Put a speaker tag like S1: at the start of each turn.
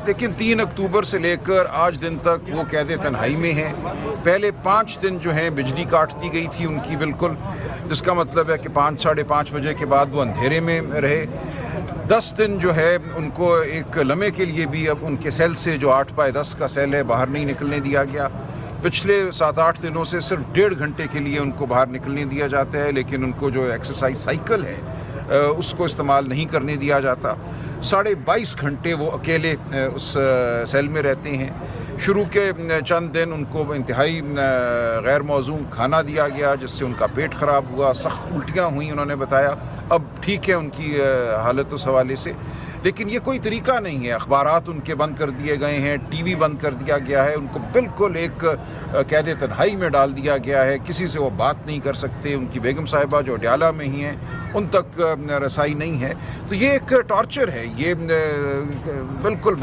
S1: लेकिन 3 अक्टूबर से लेकर आज दिन तक वो कैद तन्हाई में हैं। पहले 5 दिन जो हैं बिजली काट दी गई थी उनकी बिल्कुल, जिसका मतलब है कि 5 साढ़े 5 बजे के बाद वो अंधेरे में रहे। 10 दिन जो है उनको एक लम्हे के लिए भी अब उनके सेल से, जो 8x10 का सेल है, बाहर नहीं निकलने दिया गया। पिछले 7-8 दिनों से सिर्फ 1.5 घंटे के लिए उनको बाहर निकलने दिया जाता है, लेकिन उनको जो एक्सरसाइज साइकिल है उसको इस्तेमाल नहीं करने दिया जाता। 22.5 घंटे वो अकेले उस सेल में रहते हैं। शुरू के चंद दिन उनको इंतहाई गैर मौजून खाना दिया गया, जिससे उनका पेट ख़राब हुआ, सख्त उल्टियाँ हुई, उन्होंने बताया। अब ठीक है उनकी हालत उस हवाले से, लेकिन ये कोई तरीका नहीं है। अखबारात उनके बंद कर दिए गए हैं, टीवी बंद कर दिया गया है, उनको बिल्कुल एक कैद तन्हाई में डाल दिया गया है। किसी से वो बात नहीं कर सकते। उनकी बेगम साहिबा जो अडयाला में ही हैं, उन तक रसाई नहीं है। तो ये एक टॉर्चर है, ये बिल्कुल